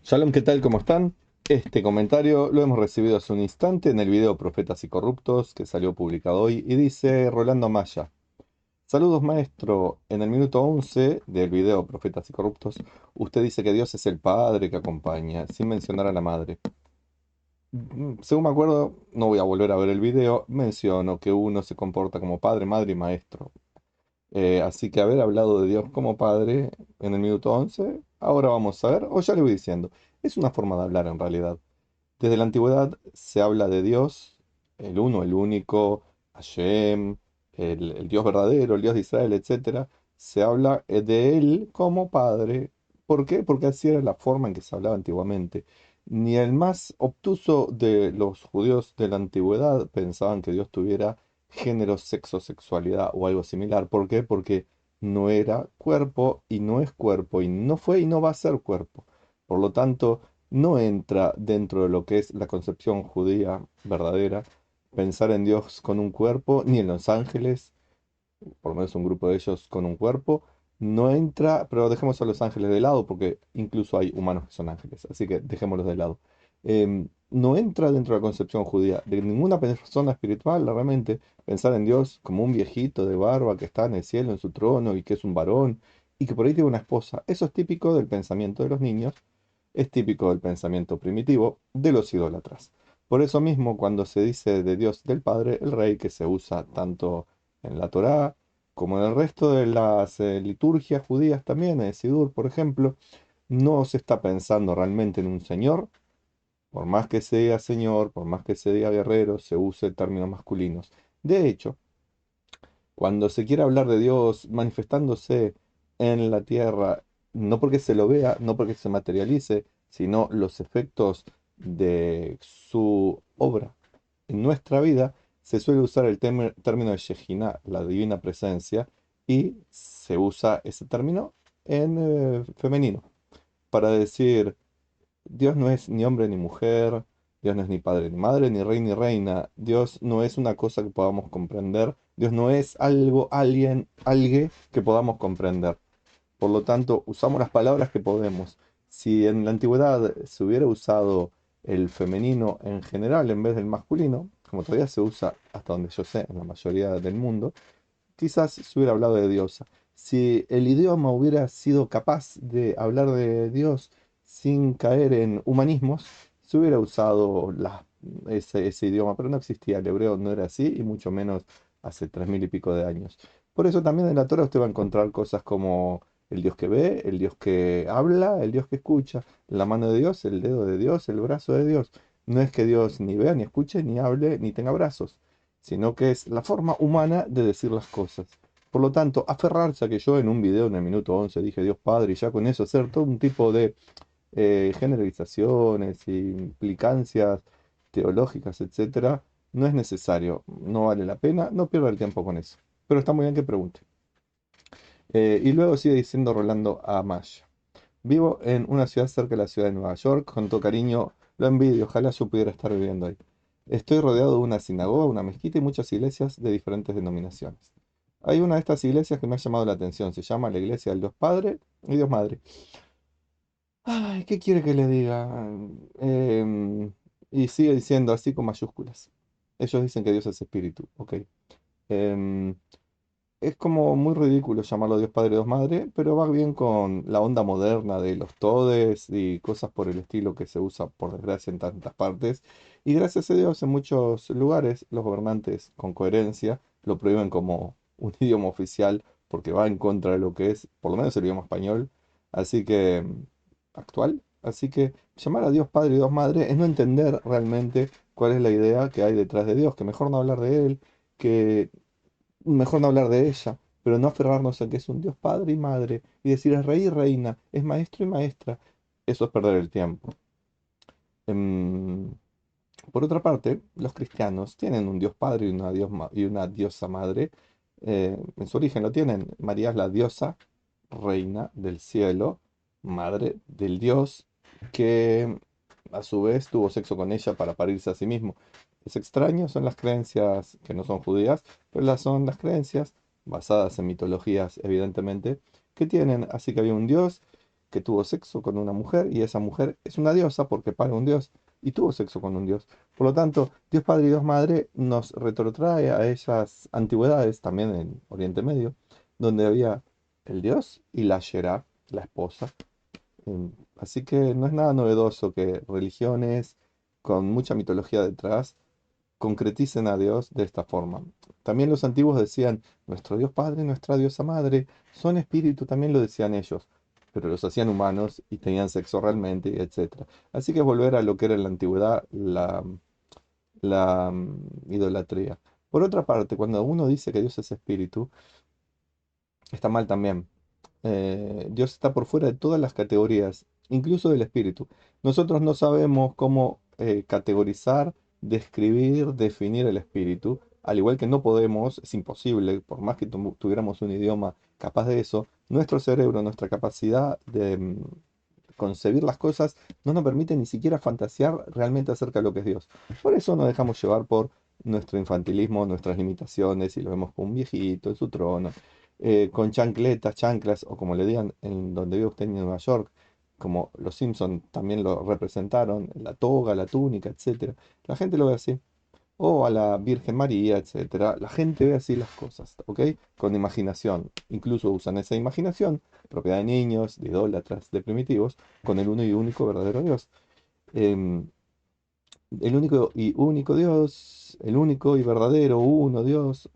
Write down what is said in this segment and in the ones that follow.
Shalom, ¿qué tal? ¿Cómo están? Este comentario lo hemos recibido hace un instante en el video Profetas y Corruptos que salió publicado hoy y dice Rolando Maya. Saludos maestro, en el minuto 11 del video Profetas y Corruptos, usted dice que Dios es el padre que acompaña, sin mencionar a la madre. Según me acuerdo, no voy a volver a ver el video, menciono que uno se comporta como padre, madre y maestro. Así que haber hablado de Dios como Padre en el minuto 11, ahora vamos a ver, o ya le voy diciendo, es una forma de hablar en realidad. Desde la antigüedad se habla de Dios, el uno, el único, Hashem, el Dios verdadero, el Dios de Israel, etcétera. Se habla de Él como Padre. ¿Por qué? Porque así era la forma en que se hablaba antiguamente. Ni el más obtuso de los judíos de la antigüedad pensaban que Dios tuviera género, sexo, sexualidad o algo similar. ¿Por qué? Porque no era cuerpo y no es cuerpo y no fue y no va a ser cuerpo. Por lo tanto, no entra dentro de lo que es la concepción judía verdadera pensar en Dios con un cuerpo, ni en los ángeles, por lo menos un grupo de ellos con un cuerpo, no entra, pero dejemos a los ángeles de lado, porque incluso hay humanos que son ángeles, así que dejémoslos de lado. No entra dentro de la concepción judía de ninguna persona espiritual, realmente, pensar en Dios como un viejito de barba que está en el cielo, en su trono, y que es un varón, y que por ahí tiene una esposa. Eso es típico del pensamiento de los niños, es típico del pensamiento primitivo de los idólatras. Por eso mismo, cuando se dice de Dios del Padre, el Rey, que se usa tanto en la Torá como en el resto de las liturgias judías también, en el Sidur, por ejemplo, no se está pensando realmente en un señor, por más que se diga señor, por más que se diga guerrero, se use términos masculinos. De hecho, cuando se quiere hablar de Dios manifestándose en la tierra, no porque se lo vea, no porque se materialice, sino los efectos de su obra en nuestra vida, se suele usar el término de Shejinah, la divina presencia, y se usa ese término en femenino para decir Dios no es ni hombre ni mujer, Dios no es ni padre ni madre, ni rey ni reina. Dios no es una cosa que podamos comprender. Dios no es algo, alguien, alguien que podamos comprender. Por lo tanto, usamos las palabras que podemos. Si en la antigüedad se hubiera usado el femenino en general en vez del masculino, como todavía se usa hasta donde yo sé en la mayoría del mundo, quizás se hubiera hablado de diosa. Si el idioma hubiera sido capaz de hablar de Dios sin caer en humanismos, se hubiera usado ese idioma, pero no existía, el hebreo no era así, y mucho menos hace 3000 y pico de años. Por eso también en la Torah usted va a encontrar cosas como el Dios que ve, el Dios que habla, el Dios que escucha, la mano de Dios, el dedo de Dios, el brazo de Dios. No es que Dios ni vea, ni escuche, ni hable, ni tenga brazos, sino que es la forma humana de decir las cosas. Por lo tanto, aferrarse a que yo en un video en el minuto 11 dije Dios Padre y ya con eso hacer todo un tipo de generalizaciones y implicancias teológicas, etcétera, no es necesario, no vale la pena, no pierda el tiempo con eso. Pero está muy bien que pregunte. Y luego sigue diciendo Rolando Amaya. Vivo en una ciudad cerca de la ciudad de Nueva York, con todo cariño, lo envidio, ojalá yo pudiera estar viviendo ahí. Estoy rodeado de una sinagoga, una mezquita y muchas iglesias de diferentes denominaciones. Hay una de estas iglesias que me ha llamado la atención, se llama la Iglesia del Dios Padre y Dios Madre. Ay, ¿qué quiere que le diga? Em, y sigue diciendo así con mayúsculas. Ellos dicen que Dios es espíritu, ok. Em, es como muy ridículo llamarlo Dios Padre, Dios Madre, pero va bien con la onda moderna de los todes y cosas por el estilo que se usa, por desgracia, en tantas partes. Y gracias a Dios, en muchos lugares, los gobernantes, con coherencia, lo prohíben como un idioma oficial, porque va en contra de lo que es, por lo menos el idioma español, así que, actual. Así que llamar a Dios Padre y Dios Madre es no entender realmente cuál es la idea que hay detrás de Dios, que mejor no hablar de Él, que mejor no hablar de ella, pero no aferrarnos a que es un Dios padre y madre, y decir es rey y reina, es maestro y maestra. Eso es perder el tiempo. Em, por otra parte, los cristianos tienen un Dios padre y una diosa madre. En su origen lo tienen. María es la diosa, reina del cielo, madre del Dios, que a su vez tuvo sexo con ella para parirse a sí mismo. Es extraño, son las creencias que no son judías, pero son las creencias basadas en mitologías, evidentemente, que tienen. Así que había un Dios que tuvo sexo con una mujer y esa mujer es una diosa porque para un dios y tuvo sexo con un dios. Por lo tanto, Dios Padre y Dios Madre nos retrotrae a esas antigüedades, también en Oriente Medio, donde había el dios y la Shera, la esposa. Así que no es nada novedoso que religiones con mucha mitología detrás concreticen a Dios de esta forma. También los antiguos decían, nuestro Dios Padre, nuestra diosa Madre, son espíritu, también lo decían ellos, pero los hacían humanos y tenían sexo realmente, etc. Así que volver a lo que era en la antigüedad, la idolatría. Por otra parte, cuando uno dice que Dios es espíritu, está mal también. Dios está por fuera de todas las categorías, incluso del espíritu. Nosotros no sabemos cómo categorizar, describir, definir el espíritu, al igual que no podemos, es imposible, por más que tuviéramos un idioma capaz de eso, nuestro cerebro, nuestra capacidad de concebir las cosas no nos permite ni siquiera fantasear realmente acerca de lo que es Dios. Por eso nos dejamos llevar por nuestro infantilismo, nuestras limitaciones, y lo vemos con un viejito en su trono, con chancletas, chanclas, o como le digan en donde vive usted en Nueva York, como los Simpson también lo representaron, la toga, la túnica, etcétera. La gente lo ve así o a la Virgen María, etcétera. La gente ve así las cosas, ¿ok? Con imaginación. Incluso usan esa imaginación, propiedad de niños, de idólatras, de primitivos, con el uno y único verdadero Dios. Em, el único y único Dios, el único y verdadero uno Dios,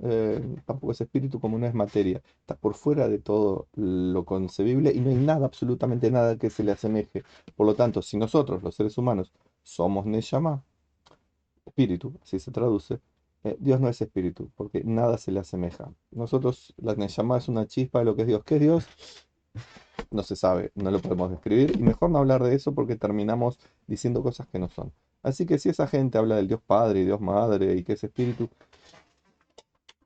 tampoco es espíritu como no es materia. Está por fuera de todo lo concebible y no hay nada, absolutamente nada que se le asemeje. Por lo tanto, si nosotros, los seres humanos, somos Neshama, espíritu, así se traduce, Dios no es espíritu, porque nada se le asemeja. Nosotros, la Neshama es una chispa de lo que es Dios. ¿Qué es Dios? No se sabe, no lo podemos describir, y mejor no hablar de eso porque terminamos diciendo cosas que no son. Así que si esa gente habla del Dios Padre y Dios Madre y que es espíritu,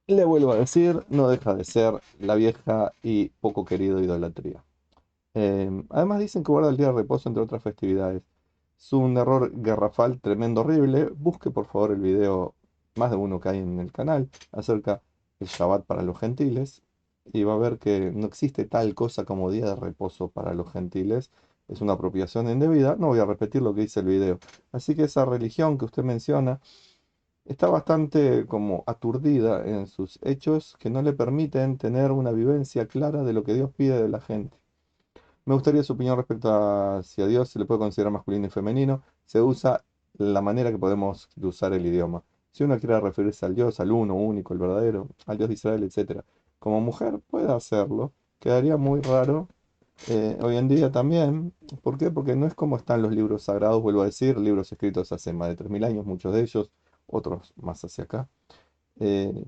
le vuelvo a decir, no deja de ser la vieja y poco querida idolatría. Además dicen que guarda el día de reposo entre otras festividades. Es un error garrafal, tremendo, horrible. Busque por favor el video, más de uno que hay en el canal, acerca del Shabbat para los gentiles. Y va a ver que no existe tal cosa como día de reposo para los gentiles. Es una apropiación indebida. No voy a repetir lo que dice el video. Así que esa religión que usted menciona está bastante como aturdida en sus hechos que no le permiten tener una vivencia clara de lo que Dios pide de la gente. Me gustaría su opinión respecto a si a Dios se le puede considerar masculino y femenino. Se usa la manera que podemos de usar el idioma. Si uno quiere referirse al Dios, al uno, único, el verdadero, al Dios de Israel, etcétera, como mujer puede hacerlo. Quedaría muy raro hoy en día también. ¿Por qué? Porque no es como están los libros sagrados, vuelvo a decir, libros escritos hace más de 3000 años, muchos de ellos, otros más hacia acá. eh,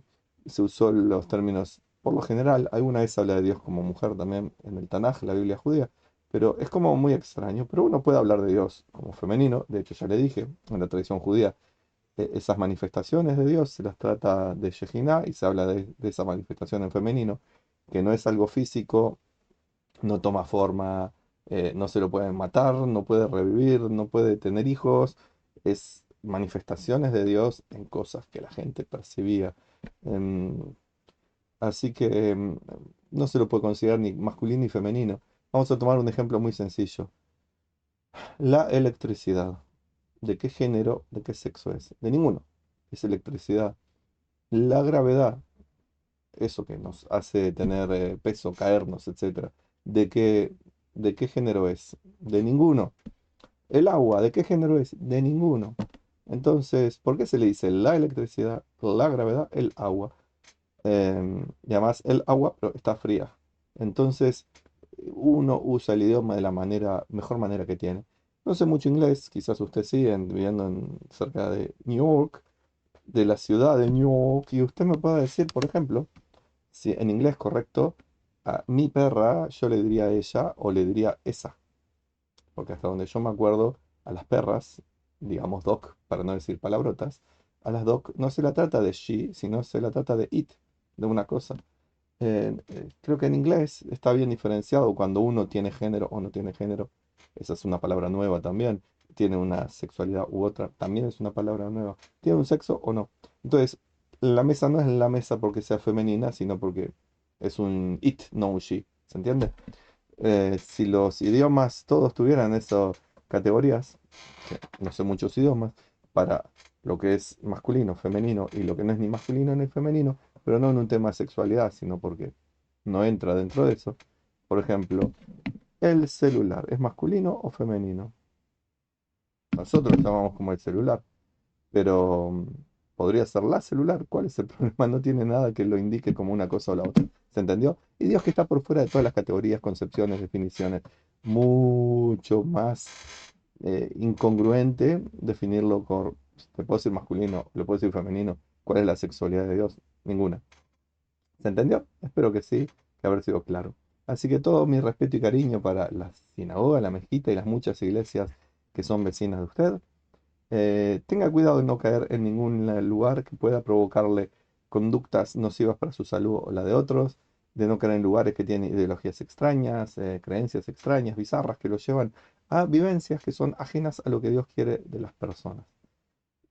Se usó los términos, por lo general, alguna vez habla de Dios como mujer también en el Tanaj, la Biblia judía, pero es como muy extraño. Pero uno puede hablar de Dios como femenino, de hecho ya le dije, en la tradición judía, esas manifestaciones de Dios se las trata de Shejinah y se habla de esa manifestación en femenino, que no es algo físico, no toma forma, no se lo pueden matar, no puede revivir, no puede tener hijos, es manifestaciones de Dios en cosas que la gente percibía. Em, Así que no se lo puede considerar ni masculino ni femenino. Vamos a tomar un ejemplo muy sencillo. La electricidad. ¿De qué género, de qué sexo es? De ninguno. Es electricidad. La gravedad, eso que nos hace tener peso, caernos, etcétera. ¿De qué, de qué género es? De ninguno. El agua, ¿de qué género es? De ninguno. Entonces, ¿por qué se le dice la electricidad, la gravedad, el agua? Y además el agua pero está fría. Entonces, uno usa el idioma de la mejor manera que tiene. No sé mucho inglés, quizás usted sí, viviendo cerca de New York, de la ciudad de New York, y usted me puede decir, por ejemplo, si en inglés correcto, a mi perra, yo le diría ella o le diría esa, porque hasta donde yo me acuerdo, a las perras, digamos dog, para no decir palabrotas, a las dog no se la trata de she, sino se la trata de it, de una cosa. Creo que en inglés está bien diferenciado cuando uno tiene género o no tiene género. Esa es una palabra nueva también. Tiene una sexualidad u otra, también es una palabra nueva. ¿Tiene un sexo o no? Entonces, la mesa no es la mesa porque sea femenina, sino porque es un it, no un she. ¿Se entiende? Si los idiomas todos tuvieran esas categorías, que no sé muchos idiomas, para lo que es masculino, femenino y lo que no es ni masculino ni femenino, pero no en un tema de sexualidad, sino porque no entra dentro de eso. Por ejemplo, el celular, ¿es masculino o femenino? Nosotros lo llamamos como el celular, pero podría ser la celular. ¿Cuál es el problema? No tiene nada que lo indique como una cosa o la otra. ¿Se entendió? Y Dios que está por fuera de todas las categorías, concepciones, definiciones, mucho más incongruente definirlo por, le puedo decir masculino, le puedo decir femenino. ¿Cuál es la sexualidad de Dios? Ninguna. ¿Se entendió? Espero que sí, que haber sido claro. Así que todo mi respeto y cariño para la sinagoga, la mezquita y las muchas iglesias que son vecinas de usted. Tenga cuidado de no caer en ningún lugar que pueda provocarle conductas nocivas para su salud o la de otros, de no caer en lugares que tienen ideologías extrañas, creencias extrañas, bizarras, que lo llevan a vivencias que son ajenas a lo que Dios quiere de las personas.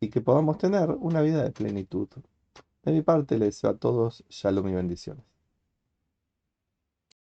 Y que podamos tener una vida de plenitud. De mi parte, les deseo a todos shalom y bendiciones.